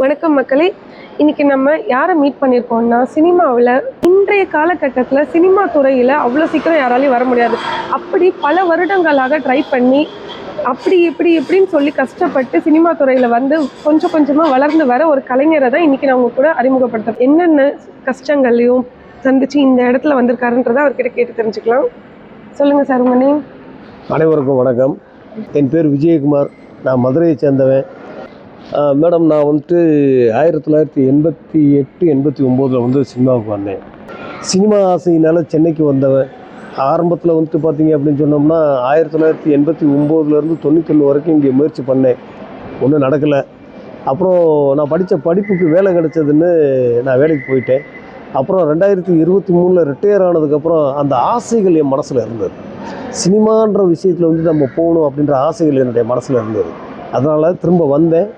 வணக்கம் மக்களே. இன்னைக்கு நம்ம யாரை மீட் பண்ணியிருக்கோம்னா, சினிமாவில் இன்றைய காலகட்டத்தில் சினிமா துறையில் அவ்வளோ சீக்கிரம் யாராலையும் வர முடியாது. அப்படி பல வருடங்களாக ட்ரை பண்ணி அப்படி இப்படின்னு சொல்லி கஷ்டப்பட்டு சினிமா துறையில் வந்து கொஞ்சம் கொஞ்சமாக வளர்ந்து வர ஒரு கலைஞரை தான் இன்றைக்கி நான் உங்க கூட அறிமுகப்படுத்துறேன். என்னென்ன கஷ்டங்களையும் சந்திச்சு இந்த இடத்துல வந்திருக்காருன்றதை அவர்கிட்ட கேட்டு தெரிஞ்சுக்கலாம். சொல்லுங்கள் சார், உங்கள் நேம்? அனைவருக்கும் வணக்கம். என் பேர் விஜயகுமார். நான் மதுரையை சேர்ந்தவன். மேடம், நான் வந்துட்டு 1988-89 வந்து சினிமாவுக்கு வந்தேன். சினிமா ஆசையினால் சென்னைக்கு வந்தவன். ஆரம்பத்தில் வந்துட்டு பார்த்தீங்க அப்படின்னு சொன்னோம்னா 1989 91 வரைக்கும் இங்கே முயற்சி பண்ணேன். ஒன்றும் நடக்கலை. அப்புறம் நான் படித்த படிப்புக்கு வேலை கிடச்சதுன்னு நான் வேலைக்கு போயிட்டேன். அப்புறம் 2023 ரிட்டையர் ஆனதுக்கப்புறம் அந்த ஆசைகள் என் மனசில் இருந்தது. சினிமான்ற விஷயத்தில் வந்து நம்ம போகணும் அப்படின்ற ஆசைகள் என்னுடைய மனசில் இருந்தது. அதனால் திரும்ப வந்தேன்.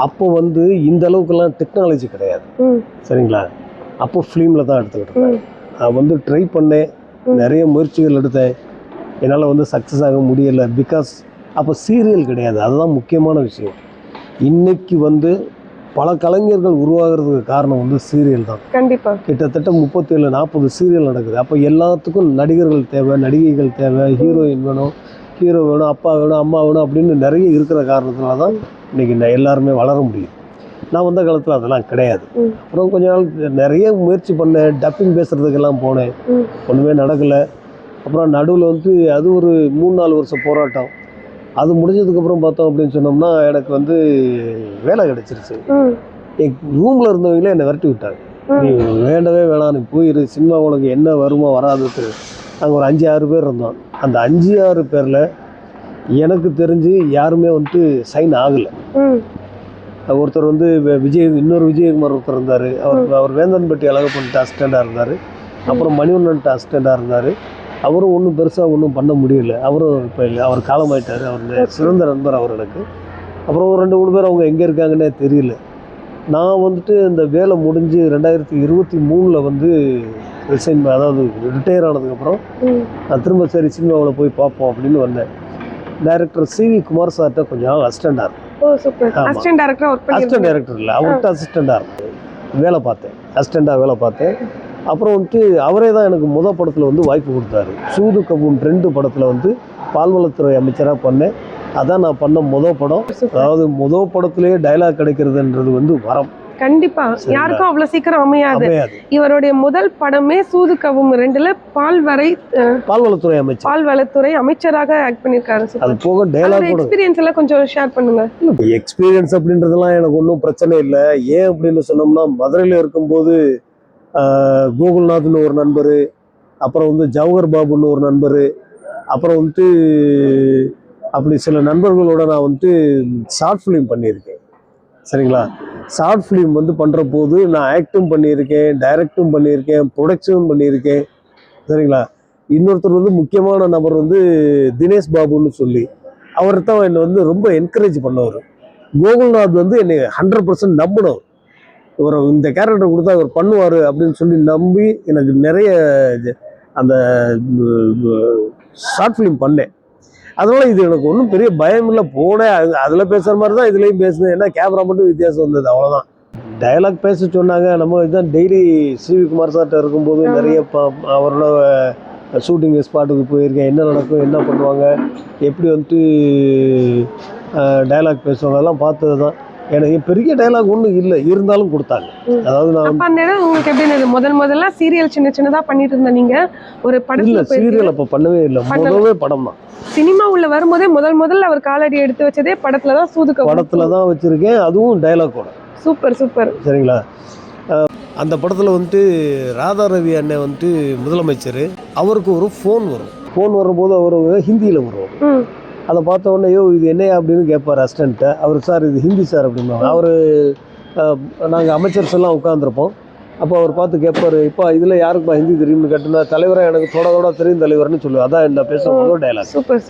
அப்போ வந்து இந்த அளவுக்கெல்லாம் டெக்னாலஜி கிடையாது, சரிங்களா? அப்போ ஃபிலிமில் தான் எடுத்துக்கிட்டு இருந்தேன். நான் வந்து ட்ரை பண்ணேன், நிறைய முயற்சிகள் எடுத்தேன். என்னால் வந்து சக்ஸஸ் ஆக முடியலை. பிகாஸ் அப்போ சீரியல் கிடையாது. அதுதான் முக்கியமான விஷயம். இன்றைக்கி வந்து பல கலைஞர்கள் உருவாகிறதுக்கு காரணம் வந்து சீரியல் தான். கண்டிப்பாக கிட்டத்தட்ட 37-40 சீரியல் நடக்குது. அப்போ எல்லாத்துக்கும் நடிகர்கள் தேவை, நடிகைகள் தேவை, ஹீரோயின் வேணும், ஹீரோ வேணும், அப்பா வேணும், அம்மா வேணும் அப்படின்னு நிறைய இருக்கிற காரணத்தினால தான் இன்றைக்கி எல்லாருமே வளர முடியும். நான் வந்த காலத்தில் அதெல்லாம் கிடையாது. அப்புறம் கொஞ்ச நாள் நிறைய முயற்சி பண்ணேன், டப்பிங் பேசுகிறதுக்கெல்லாம் போனேன், ஒன்றுமே நடக்கலை. அப்புறம் நடுவில் வந்து அது ஒரு 3-4 வருஷம் போராட்டம். அது முடிஞ்சதுக்கப்புறம் பார்த்தோம் அப்படின்னு சொன்னோம்னா எனக்கு வந்து வேலை கிடச்சிருச்சு. என் ரூமில் இருந்தவங்களே என்னை விரட்டி விட்டாங்க. நீ வேண்டவே வேணாம், நீ போயிரு, சினிமா உனக்கு என்ன வருமா வராதுக்கு. நாங்கள் ஒரு 5-6 பேர் இருந்தோம். அந்த 5-6 பேரில் எனக்கு தெரிஞ்சு யாருமே வந்துட்டு சைன் ஆகலை. ஒருத்தர் வந்து இன்னொரு விஜயகுமார் ஒருத்தர் இருந்தார். அவர் வேந்தன்பட்டி அழகப்பன்ட்டு அசிஸ்டண்டாக இருந்தார். அப்புறம் மணிவண்ணன்ட்டு அசிஸ்டண்டாக இருந்தார். அவரும் ஒன்றும் பெருசாக ஒன்றும் பண்ண முடியல. அவரும் இப்போ அவர் காலமாயிட்டார். அவர் சிறந்த நண்பர் அவர் எனக்கு. அப்புறம் ஒரு 2-3 பேர் அவங்க எங்கே இருக்காங்கன்னே தெரியல. நான் வந்துட்டு இந்த வேலை முடிஞ்சு 2023 வந்து ரிசைன், அதாவது ரிட்டையர் ஆனதுக்கப்புறம் நான் திரும்ப சரி சினிமாவில் போய் பார்ப்போம் அப்படின்னு வந்தேன். டைரக்டர் சிவி குமார் சார்கிட்ட கொஞ்சம் நாள் அசிஸ்டண்டாக இருந்தேன். அசிஸ்டன்ட் டைரக்டர் இல்லை, அவர்கிட்ட அசிஸ்டண்டாக வேலை பார்த்தேன். அசிஸ்டண்டாக வேலை பார்த்தேன். அப்புறம் வந்துட்டு அவரே தான் எனக்கு முதல் படத்தில் வந்து வாய்ப்பு கொடுத்தாரு. சூது கபூன் 2 படத்தில் வந்து பால்வளத்துறை அமைச்சராக பண்ணேன். அதான் நான் பண்ண முதல் படம். அதாவது முதல் படத்திலேயே டைலாக் கிடைக்கிறதுன்றது வந்து வரம். கண்டிப்பா யாருக்கும் அவ்வளவு சீக்கிரம் அமையாது. இவருடைய முதல் படமே சூது கபூன் 2ல பால்வளத்துறை அமைச்சராக ஆக்ட் பண்ணிருக்காரு. அது போக டைலாக் எக்ஸ்பீரியன்ஸ் எல்லாம் கொஞ்சம் ஷேர் பண்ணுங்க. எக்ஸ்பீரியன்ஸ் அப்படின்றதெல்லாம் எனக்கு ஒன்றும் பிரச்சனை இல்லை. ஏன் அப்படின்னு சொன்னோம்னா, மதுரையில் இருக்கும்போது கோகுல்நாத்னு ஒரு நண்பர், அப்புறம் வந்து ஜவஹர் பாபுன்னு ஒரு நண்பர், அப்புறம் வந்துட்டு அப்படி சில நண்பர்களோட நான் வந்துட்டு ஷார்ட் ஃபிலிம் பண்ணியிருக்கேன், சரிங்களா? ஷார்ட் ஃபிலிம் வந்து பண்ணுற போது நான் ஆக்டும் பண்ணியிருக்கேன், டைரக்டும் பண்ணியிருக்கேன், ப்ரொடக்ஷனும் பண்ணியிருக்கேன், சரிங்களா? இன்னொருத்தர் வந்து முக்கியமான நபர் வந்து தினேஷ் பாபுன்னு சொல்லி, அவர் தான் என்னை வந்து ரொம்ப என்கரேஜ் பண்ணவர். கோகுல்நாத் வந்து என்னை 100% நம்பினவர். இவர் இந்த கேரக்டர் கொடுத்தா இவர் பண்ணுவார் அப்படின்னு சொல்லி நம்பி எனக்கு நிறைய அந்த ஷார்ட் ஃபிலிம் பண்ணேன். அதனால் இது எனக்கு ஒன்றும் பெரிய பயம் இல்லை. போனேன், அதில் பேசுகிற மாதிரி தான் இதுலேயும் பேசுனேன். ஏன்னா கேமரா மட்டும் வித்தியாசம் வந்தது, அவ்வளோதான். டைலாக் பேச சொன்னாங்க. நம்ம இதுதான் டெய்லி சிவி குமார் சார்கிட்ட இருக்கும்போது நிறைய அவரோட ஷூட்டிங் ஸ்பாட்டுக்கு போயிருக்கேன். என்ன நடக்கும், என்ன பண்ணுவாங்க, எப்படி வந்துட்டு டைலாக் பேசுவாங்க, அதெல்லாம் பார்த்தது தான். எனக்கு பெரிய டைலாக் ஒன்றும் இல்லை, இருந்தாலும் கொடுத்தாங்க. அதாவது நான் அந்த இடம் உங்களுக்கு எப்படி இருந்தது? முதல்ல சீரியல் சின்னதாக பண்ணிட்டு இருந்த நீங்க ஒரு படம் இல்லை, சீரியல் அப்போ பண்ணவே இல்லை, முதவே படம் தான். சினிமா உள்ள வரும்போதே முதல்ல அவர் காலடி எடுத்து வச்சதே படத்துல தான், சூது கபூன் படத்துல தான் வச்சிருக்கேன். அதுவும் டைலாக்கோட. சூப்பர், சரிங்களா? அந்த படத்தில் வந்துட்டு ராதா ரவி அண்ணன் வந்துட்டு முதலமைச்சர். அவருக்கு ஒரு ஃபோன் வரும்போது அவர் ஹிந்தியில் வரும். அதை பார்த்த உடனே இது என்னையா அப்படின்னு கேட்பார் அசிஸ்டண்ட்டை. அவர் சார் இது ஹிந்தி சார் அப்படின்பாங்க. அவர் நாங்கள் அமைச்சர்ஸ் எல்லாம் உட்காந்துருப்போம். அப்போ அவர் பார்த்து கேட்பார், இப்போ இதில் யாருக்குப்பா ஹிந்தி தெரியும்னு கேட்டோன்னா, தலைவராக எனக்கு தோட தெரியும் தலைவர்னு சொல்லுவேன். அதான் என்ன பேசுகிற டைலாக். சூப்பர்.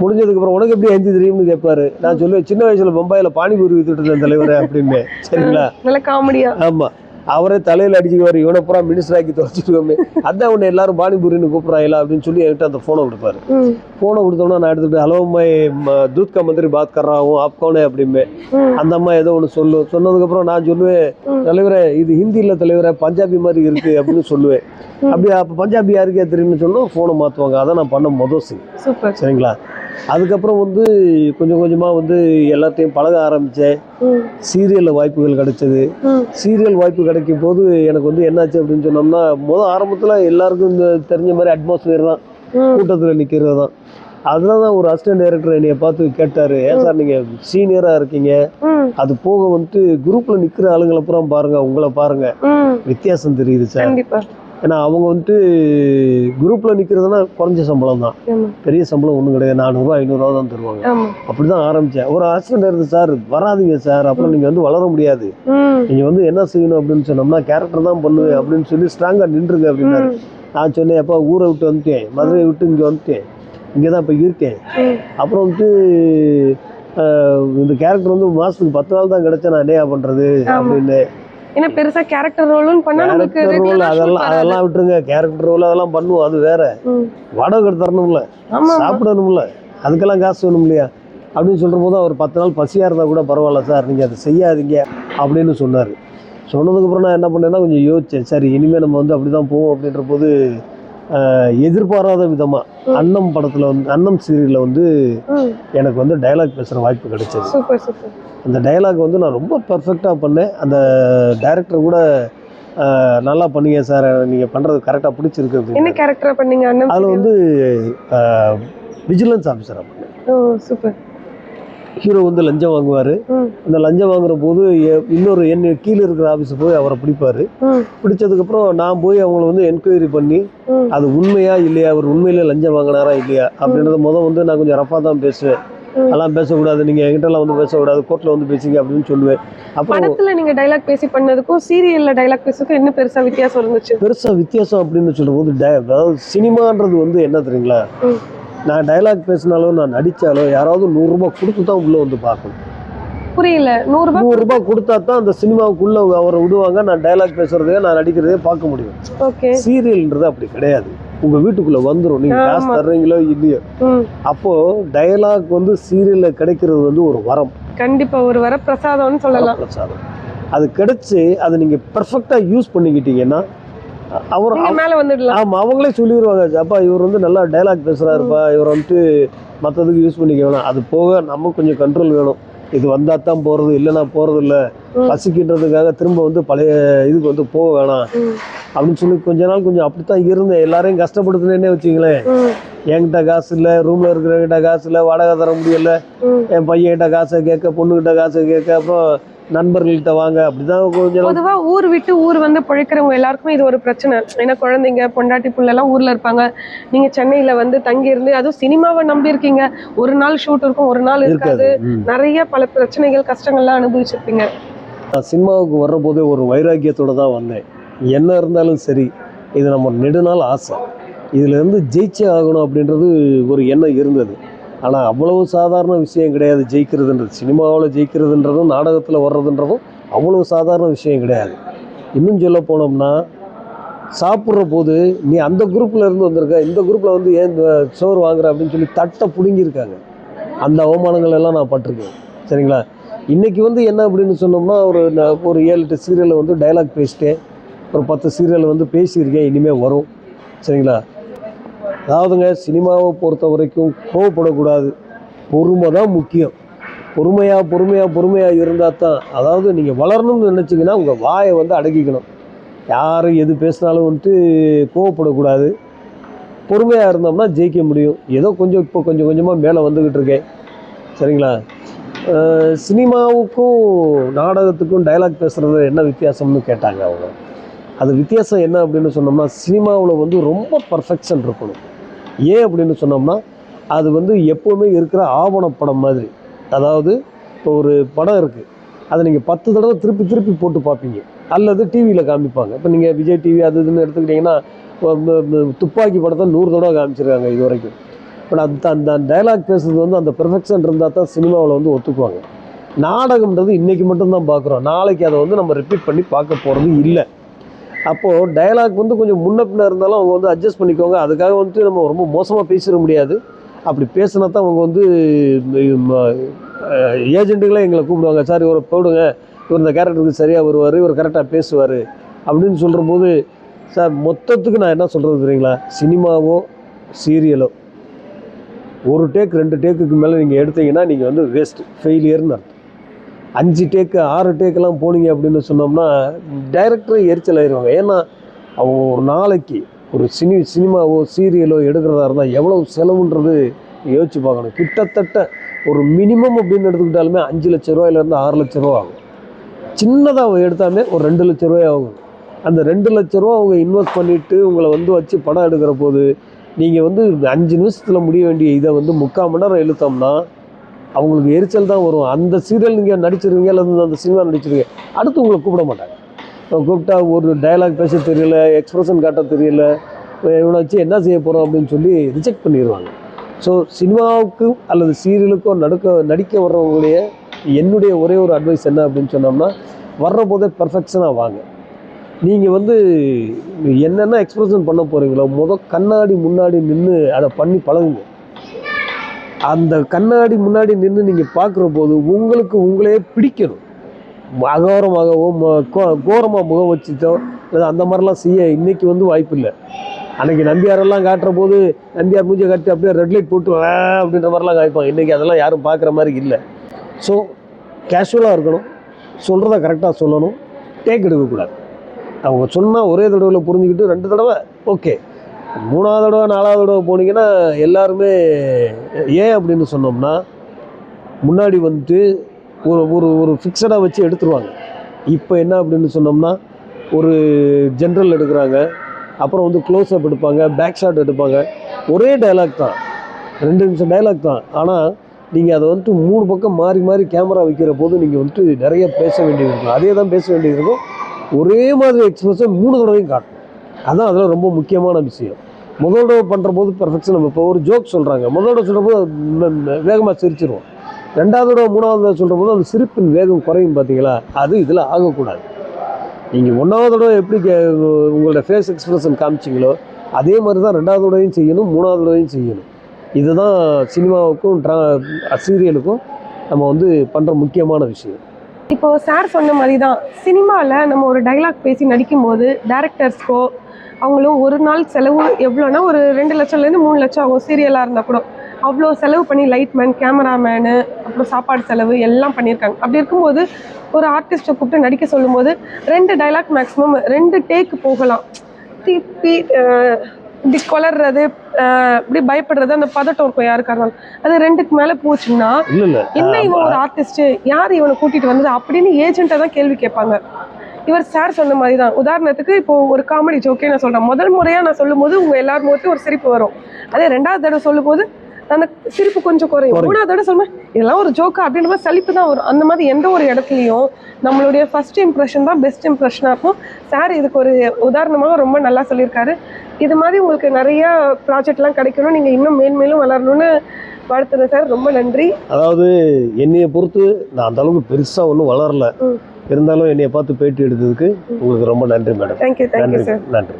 முடிஞ்சதுக்கப்புறம் உனக்கு எப்படி ஹிந்தி தெரியும்னு கேட்பாரு. நான் சொல்லுவேன், சின்ன வயசில் பம்பாயில் பானிபூரி வித்துட்டு இருந்தேன் தலைவரை அப்படின்னு, சரிங்களா? நல்ல காமெடியா. ஆமாம். அவரே தலையில் அடிச்சுக்குவார், இவனை பூரா மினிஸ்டர் ஆக்கி தொலைச்சிட்டுவோமே, அதான் உன்னை எல்லாரும் பானிபூரின்னு கூப்பிட்றாங்களா அப்படின்னு சொல்லி என்கிட்ட அந்த ஃபோனை கொடுப்பாரு. ஃபோனை கொடுத்தோம்னா நான் எடுத்துகிட்டு ஹலோ மை தூத் கா மந்திரி பாத் கர்றாவும் ஆப்கோனே அப்படிமே. அந்த அம்மா ஏதோ ஒன்று சொன்னதுக்கப்புறம் நான் சொல்லுவேன், தலைவரே இது ஹிந்தியில் தலைவரை பஞ்சாபி மாதிரி இருக்குது அப்படின்னு சொல்லுவேன். அப்படி அப்போ பஞ்சாபி யாருக்கே தெரியும்னு சொன்னால் ஃபோனை மாற்றுவாங்க. அதான் நான் பண்ண முதல் சூப்பர். சரிங்களா. அதுக்கப்புறம் வந்து கொஞ்சம் கொஞ்சமாக வந்து எல்லாத்தையும் பழக ஆரம்பித்தேன். சீரியலில் வாய்ப்புகள் கிடைச்சது. சீரியல் வாய்ப்பு கிடைக்கும் போது எனக்கு வந்து என்னாச்சு அப்படின்னு சொன்னோம்னா, ஆரம்பத்தில் எல்லாருக்கும் இந்த தெரிஞ்ச மாதிரி அட்மாஸ்பியர் தான், கூட்டத்தில் நிற்கிறது தான். அதில் தான் ஒரு அசிஸ்டன்ட் டைரக்டர் என்னைய பார்த்து கேட்டார், ஏன் சார் நீங்கள் சீனியராக இருக்கீங்க, அது போக வந்துட்டு குரூப்பில் நிற்கிற ஆளுங்களை அப்புறம் பாருங்கள், உங்களை பாருங்கள், வித்தியாசம் தெரியுது சார். ஏன்னா அவங்க வந்துட்டு குரூப்பில் நிற்கிறதுனா குறைஞ்ச சம்பளம் தான், பெரிய சம்பளம் ஒன்றும் கிடையாது, 400 500 தான் தருவாங்க. அப்படி தான் ஆரம்பித்தேன். ஒரு அசிஸ்டன்ட் டைரக்டர் சார் வராதிங்க சார், அப்புறம் நீங்கள் வந்து வளர முடியாது, நீங்கள் வந்து என்ன செய்யணும் அப்படின்னு சொன்னோம்னா கேரக்டர் தான் பண்ணுவேன் அப்படின்னு சொல்லி ஸ்ட்ராங்காக நின்றுங்க அப்படின்னாரு. நான் சொன்னேன், அப்போ ஊரை விட்டு வந்துட்டேன், மதுரையை விட்டு இங்கே வந்துட்டேன், இங்கே தான் இப்போ இருக்கேன். அப்புறம் வந்துட்டு இந்த கேரக்டர் வந்து மாதத்துக்கு 10 நாள் தான் கிடைச்சா நான் என்னையா பண்ணுறது அப்படின்னு. ஏன்னா பெருசா கேரக்டர் ரோல்னு பண்ணா நமக்கு ரோல் அதெல்லாம் விட்டுருங்க, கேரக்டர் ரோல் அதெல்லாம் பண்ணுவோம், அது வேற. வாடகை தரணும்ல, சாப்பிடணும்ல, அதுக்கெல்லாம் காசு வேணும் இல்லையா அப்படின்னு சொல்கிற போது அவர் 10 நாள் பசியாக இருந்தால் கூட பரவாயில்ல சார், நீங்கள் அதை செய்யாதீங்க அப்படின்னு சொன்னார். சொன்னதுக்கப்புறம் நான் என்ன பண்ணேன்னா கொஞ்சம் யோசித்தேன், சரி இனிமேல் நம்ம வந்து அப்படி தான் போவோம் அப்படின்ற போது எதிர்பாராத விதமாக அன்னம் படத்தில் வந்து அன்னம் சீரியலில் வந்து எனக்கு வந்து டைலாக் பேசுகிற வாய்ப்பு கிடைச்சது. அந்த டைலாக் வந்து நான் ரொம்ப பர்ஃபெக்டாக பண்ணேன். அந்த டைரக்டர் கூட நல்லா பண்ணீங்க சார், நீங்கள் பண்ணுறது கரெக்டாக பிடிச்சிருக்கு அப்படின்னு. என்ன கேரக்டராக பண்ணீங்க? அதில் வந்து விஜிலன்ஸ் ஆஃபீஸராக பண்ணேன். சூப்பர். ஹீரோ வந்து லஞ்சம் வாங்குவார். அந்த லஞ்சம் வாங்குற போது இன்னொரு என்ன கீழே இருக்கிற ஆஃபீஸை போய் அவரை பிடிப்பார். பிடிச்சதுக்கப்புறம் நான் போய் அவங்கள வந்து என்கொயரி பண்ணி அது உண்மையா இல்லையா, அவர் உண்மையிலே லஞ்சம் வாங்கினாரா இல்லையா அப்படின்றத வந்து நான் கொஞ்சம் ரஃபாக தான் பேசுவேன். அதெல்லாம் பேசக்கூடாது, நீங்கள் என்கிட்டலாம் வந்து பேசக்கூடாது, கோர்ட்டில் வந்து பேசிங்க அப்படின்னு சொல்லுவேன். அப்புறம் படத்தில் நீங்கள் டைலாக் பேசி பண்ணதுக்கும் சீரியலில் டைலாக் பேசுறதுக்கும் என்ன பெருசாக வித்தியாசம் இருந்துச்சு? பெருசாக வித்தியாசம் அப்படின்னு சொல்லும்போது அதாவது சினிமான்றது வந்து என்ன தெரியுங்களா, நான் டைலாக் பேசினாலும் நான் நடித்தாலும் யாராவது 100 ரூபாய் கொடுத்து தான் உள்ளே வந்து பார்க்கணும். புரியல. 100 ரூபாய் கொடுத்தா தான் அந்த சினிமாவுக்குள்ளே அவரை விடுவாங்க, நான் டைலாக் பேசுறதே நான் நடிக்கிறதே பார்க்க முடியும். சீரியல்ன்றது அப்படி கிடையாது, உங்கள் வீட்டுக்குள்ளே வந்துடும், நீங்கள் காசு தர்றீங்களோ இல்லையோ. அப்போது டைலாக் வந்து சீரியலில் கிடைக்கிறது வந்து ஒரு வரம், கண்டிப்பாக ஒரு வரப்பிரசாதம்னு சொல்லலாம். பிரசாதம். அது கிடைச்சி அதை நீங்கள் பர்ஃபெக்டாக யூஸ் பண்ணிக்கிட்டீங்கன்னா அவர் மேலே வந்துடலாம். ஆமாம், அவங்களே சொல்லிடுவாங்க, அப்பா இவர் வந்து நல்லா டைலாக் பேசுகிறாருப்பா, இவர் வந்துட்டு மற்றதுக்கு யூஸ் பண்ணிக்க வேணாம். அது போக நமக்கு கொஞ்சம் கண்ட்ரோல் வேணும், இது வந்தால் தான் போகிறது, இல்லைன்னா போகிறது இல்லை, பசிக்கின்றதுக்காக திரும்ப வந்து பழைய இதுக்கு வந்து போக வேணாம் அப்படின்னு சொல்லி கொஞ்ச நாள் கொஞ்சம் அப்படித்தான் இருந்தேன். எல்லாரையும் கஷ்டப்படுத்துனேன்னே வச்சுங்களேன். என்கிட்ட காசு இல்லை, ரூமில் இருக்கிறவங்கிட்ட காசு இல்லை, வாடகை தர முடியல, என் பையன்கிட்ட காசை கேட்க, பொண்ணுகிட்ட காசை கேட்க, அப்புறம் நண்பர்கள்கிட்ட வாங்க, அப்படிதான் கொஞ்சம். பொதுவாக ஊர் விட்டு ஊர் வந்து பிழைக்கிறவங்க எல்லாருக்குமே இது ஒரு பிரச்சனை. ஏன்னா குழந்தைங்க பொண்டாட்டி புள்ளெல்லாம் ஊரில் இருப்பாங்க, நீங்கள் சென்னையில் வந்து தங்கி இருந்து அதுவும் சினிமாவை நம்பி இருக்கீங்க, ஒரு நாள் ஷூட் இருக்கும் ஒரு நாள் இருக்காது, நிறைய பல பிரச்சனைகள் கஷ்டங்கள்லாம் அனுபவிச்சிருப்பீங்க. சினிமாவுக்கு வர்ற போதே ஒரு வைராக்கியத்தோடு தான் வந்தேன். என்ன இருந்தாலும் சரி, இது நம்ம நெடுநாள் ஆசை, இதிலேருந்து ஜெயிச்சே ஆகணும் அப்படின்றது ஒரு எண்ணம் இருந்தது. ஆனால் அவ்வளவு சாதாரண விஷயம் கிடையாது ஜெயிக்கிறதுன்றது. சினிமாவில் ஜெயிக்கிறதுன்றதும் நாடகத்தில் வர்றதுன்றதும் அவ்வளவு சாதாரண விஷயம் கிடையாது. இன்னும் சொல்ல போனோம்னா, சாப்பிட்ற போது நீ அந்த குரூப்பில் இருந்து வந்திருக்க, இந்த குரூப்பில் வந்து ஏன் சோறு வாங்குற அப்படின்னு சொல்லி தட்டை பிடுங்கியிருக்காங்க. அந்த அவமானங்கள் எல்லாம் நான் பட்டிருக்கேன். சரிங்களா. இன்றைக்கி வந்து என்ன அப்படின்னு சொன்னோம்னா, ஒரு 7-8 சீரியலில் வந்து டைலாக் பேசிட்டேன், ஒரு 10 சீரியலில் வந்து பேசியிருக்கேன், இனிமேல் வரும். சரிங்களா. அதாவதுங்க, சினிமாவை பொறுத்த வரைக்கும் கோவப்படக்கூடாது, பொறுமை தான் முக்கியம். பொறுமையாக இருந்தால் தான், அதாவது நீங்கள் வளரணும்னு நினச்சிங்கன்னா உங்கள் வாயை வந்து அடக்கிக்கணும். யாரும் எது பேசினாலும் வந்துட்டு கோவப்படக்கூடாது. பொறுமையாக இருந்தோம்னா ஜெயிக்க முடியும். ஏதோ இப்போ கொஞ்சம் கொஞ்சமாக மேலே வந்துக்கிட்டு இருக்கேன். சரிங்களா. சினிமாவுக்கும் நாடகத்துக்கும் டைலாக் பேசுகிறது என்ன வித்தியாசம்னு கேட்டாங்க அவங்க. அது வித்தியாசம் என்ன அப்படின்னு சொன்னோம்னா, சினிமாவில் வந்து ரொம்ப பர்ஃபெக்ஷன் இருக்கணும். ஏன் அப்படின்னு சொன்னோம்னா, அது வந்து எப்போவுமே இருக்கிற ஆவணப்படம் மாதிரி. அதாவது இப்போ ஒரு படம் இருக்குது, அதை நீங்கள் 10 தடவை திருப்பி போட்டு பார்ப்பீங்க, அல்லது டிவியில் காமிப்பாங்க. இப்போ நீங்கள் விஜய் டிவி அது இதுன்னு எடுத்துக்கிட்டிங்கன்னா, துப்பாக்கி படத்தை 100 தடவை காமிச்சிருக்காங்க இது வரைக்கும். பட் அந்த டைலாக் பேசுறது வந்து அந்த பெர்ஃபெக்ஷன் இருந்தால் தான் சினிமாவில் வந்து ஒத்துக்குவாங்க. நாடகம்ன்றது இன்றைக்கி மட்டும்தான் பார்க்குறோம், நாளைக்கு அதை வந்து நம்ம ரிப்பீட் பண்ணி பார்க்க போகிறது இல்லை. அப்போது டயலாக் வந்து கொஞ்சம் முன்ன பின்ன இருந்தாலும் அவங்க வந்து அட்ஜஸ்ட் பண்ணிக்கோங்க. அதுக்காக வந்துட்டு நம்ம ரொம்ப மோசமாக பேசிட முடியாது. அப்படி பேசினா தான் அவங்க வந்து ஏஜென்ட்டுகளே எங்களை கூப்பிடுவாங்க, சார் இவரை போடுங்க, இவர் இந்த கேரக்டருக்கு சரியாக வருவார், இவர் கரெக்டாக பேசுவார் அப்படின்னு சொல்கிற போது, சார் மொத்தத்துக்கு நான் என்ன சொல்கிறது தெரியுங்களா, சினிமாவோ சீரியலோ ஒரு டேக் 2 டேக்குக்கு மேலே நீங்கள் எடுத்தீங்கன்னா நீங்கள் வந்து வேஸ்ட்டு, ஃபெயிலியர்னு அர்த்தம். 5 டேக்கு 6 டேக்கெல்லாம் போனீங்க அப்படின்னு சொன்னோம்னா டைரக்டரே எரிச்சல் ஆயிடுவாங்க. ஏன்னா அவங்க ஒரு நாளைக்கு ஒரு சினிமாவோ சீரியலோ எடுக்கிறதா இருந்தால் எவ்வளோ செலவுன்றது யோசிச்சு பார்க்கணும். கிட்டத்தட்ட ஒரு மினிமம் அப்படின்னு எடுத்துக்கிட்டாலுமே 5 லட்ச ரூபாயிலேருந்து 6 லட்ச ரூபா ஆகும். சின்னதாக எடுத்தாமே ஒரு 2 லட்ச ரூபாய் ஆகும். அந்த 2 லட்ச ரூபா அவங்க இன்வெஸ்ட் பண்ணிவிட்டு உங்களை வந்து வச்சு படம் எடுக்கிற போது நீங்கள் வந்து 5 நிமிஷத்தில் முடிய வேண்டிய இதை வந்து 3/4 மணி நேரம் இழுத்தோம்னா அவங்களுக்கு எரிச்சல் தான் வரும். அந்த சீரியல் நீங்கள் நடிச்சிருவீங்க அல்லது அந்த சினிமா நடிச்சிருவீங்க, அடுத்து உங்களை கூப்பிட மாட்டாங்க. கூப்பிட்டா ஒரு டயலாக் பேச தெரியல, எக்ஸ்பிரஷன் காட்ட தெரியல, இவனை வச்சு என்ன செய்ய போகிறோம் அப்படின்னு சொல்லி ரிஜெக்ட் பண்ணிடுவாங்க. ஸோ சினிமாவுக்கு அல்லது சீரியலுக்கோ நடிக்க வர்றவங்களுடைய என்னுடைய ஒரே ஒரு அட்வைஸ் என்ன அப்படின்னு சொன்னோம்னா, வர்ற போதே பெர்ஃபெக்ஷனாக வாங்க. நீங்கள் வந்து என்னென்ன எக்ஸ்பிரஷன் பண்ண போகிறீங்களோ கண்ணாடி முன்னாடி நின்று அதை பண்ணி பழகுங்க. அந்த கண்ணாடி முன்னாடி நின்று நீங்கள் பார்க்குற போது உங்களுக்கு உங்களே பிடிக்கணும். அகோரமாகவோ கோரமாக முகம் வச்சுட்டோ இல்லை அந்த மாதிரிலாம் செய்ய இன்றைக்கி வந்து வாய்ப்பு இல்லை. அன்றைக்கி நம்பியாரெல்லாம் காட்டுற போது நம்பியார் மூஞ்சியை காட்டி அப்படியே ரெட் லைட் போட்டு அப்படின்ற மாதிரிலாம் காய்ப்பாங்க. இன்றைக்கி அதெல்லாம் யாரும் பார்க்குற மாதிரி இல்லை. ஸோ கேஷுவலாக இருக்கணும், சொல்கிறத கரெக்டாக சொல்லணும், டேக் எடுக்கக்கூடாது. அவங்க சொன்னால் ஒரே தடவையில் புரிஞ்சுக்கிட்டு 2 தடவை ஓகே, 3ஆவது தடவை 4ஆவது தடவை போனீங்கன்னா எல்லாருமே ஏன் அப்படின்னு சொன்னோம்னா முன்னாடி வந்துட்டு ஒரு ஒரு ஒரு ஃபிக்ஸடாக வச்சு எடுத்துருவாங்க. இப்போ என்ன அப்படின்னு சொன்னோம்னா ஒரு ஜென்ரல் எடுக்கிறாங்க, அப்புறம் வந்து க்ளோஸ்அப் எடுப்பாங்க, பேக் ஷாட் எடுப்பாங்க. ஒரே டைலாக் தான், 2 நிமிஷம் டைலாக் தான். ஆனால் நீங்கள் அதை வந்துட்டு 3 பக்கம் மாறி மாறி கேமரா வைக்கிற போது நீங்கள் வந்துட்டு நிறைய பேச வேண்டியது இருக்கும். அதே தான் பேச வேண்டியது இருக்கும். ஒரே மாதிரி எக்ஸ்பிரஷன் 3 தடவையும் காட்டணும். அதுதான் அதில் ரொம்ப முக்கியமான விஷயம். முதல் தடவை பண்ணுற போது பெர்ஃபெக்ஷன். நம்ம இப்போ ஒரு ஜோக் சொல்கிறாங்க, முதல் தடவை சொல்கிற போது வேகமாக சிரிச்சிருவோம். 2ஆவது தடவை 3ஆவது தடவை சொல்கிற போது அந்த சிரிப்பின் வேகம் குறையும். பார்த்தீங்களா, அது இதில் ஆகக்கூடாது. நீங்கள் 1ஆவது தடவை எப்படி உங்களோட ஃபேஸ் எக்ஸ்பிரஷன் காமிச்சிங்களோ அதே மாதிரி தான் 2ஆவது தடவையும் செய்யணும், 3ஆவது தடவையும் செய்யணும். இதுதான் சினிமாவுக்கும் சீரியலுக்கும் நம்ம வந்து பண்ணுற முக்கியமான விஷயம். இப்போ சார் சொன்ன மாதிரி தான் சினிமாவில் நம்ம ஒரு டைலாக் பேசி நடிக்கும்போது டேரக்டர்ஸ்க்கோ அவங்களும் ஒரு நாள் செலவு எவ்வளோனா ஒரு 2 லட்சம்லேருந்து 3 லட்சம் ஆகும். சீரியலாக இருந்தால் கூட அவ்வளோ செலவு பண்ணி லைட்மேன், கேமராமேனு, அப்புறம் சாப்பாடு செலவு எல்லாம் பண்ணியிருக்காங்க. அப்படி இருக்கும்போது ஒரு ஆர்டிஸ்ட்டை கூப்பிட்டு நடிக்க சொல்லும்போது 2 டைலாக் மேக்ஸிமம் 2 டேக்கு போகலாம். திருப்பி இப்படி கொளறது, இப்படி பயப்படுறது, அந்த பதட்டம் இருக்கும் யாருக்கா இருந்தாலும். அது 2க்கு மேலே போச்சுன்னா என்ன இவன் ஒரு ஆர்டிஸ்ட்டு, யார் இவனை கூட்டிகிட்டு வந்தது அப்படின்னு ஏஜென்ட்டை தான் கேள்வி கேட்பாங்க. இவர் சார் சொன்ன மாதிரி தான். உதாரணத்துக்கு இப்போ ஒரு காமெடி ஜோக்கே நான் சொல்கிறேன், முதல் முறையாக நான் சொல்லும் போது உங்கள் எல்லார் முகத்தையும் ஒரு சிரிப்பு வரும். அதே 2ஆவது தடவை சொல்லும் போது அந்த சிரிப்பு கொஞ்சம் குறையும். 3ஆவது தடவை சொல்லுவேன் இதெல்லாம் ஒரு ஜோக்கா அப்படின்ற மாதிரி சலிப்பு தான் வரும். அந்த மாதிரி எந்த ஒரு இடத்துலையும் நம்மளுடைய ஃபர்ஸ்ட் இம்ப்ரெஷன் தான் பெஸ்ட் இம்ப்ரெஷனாக இருக்கும். சார் இதுக்கு ஒரு உதாரணமாக ரொம்ப நல்லா சொல்லியிருக்காரு. இது மாதிரி உங்களுக்கு நிறையா ப்ராஜெக்ட்லாம் கிடைக்கணும், நீங்கள் இன்னும் மேன்மேலும் வளரணும்னு வாழ்த்துறேன் சார். ரொம்ப நன்றி. அதாவது என்னையை பொறுத்து நான் அந்த அளவுக்கு பெருசாக ஒன்றும் வளரல, இருந்தாலும் என்னையை பார்த்து பேட்டி எடுத்ததுக்கு உங்களுக்கு ரொம்ப நன்றி மேடம். Thank you sir. நன்றி.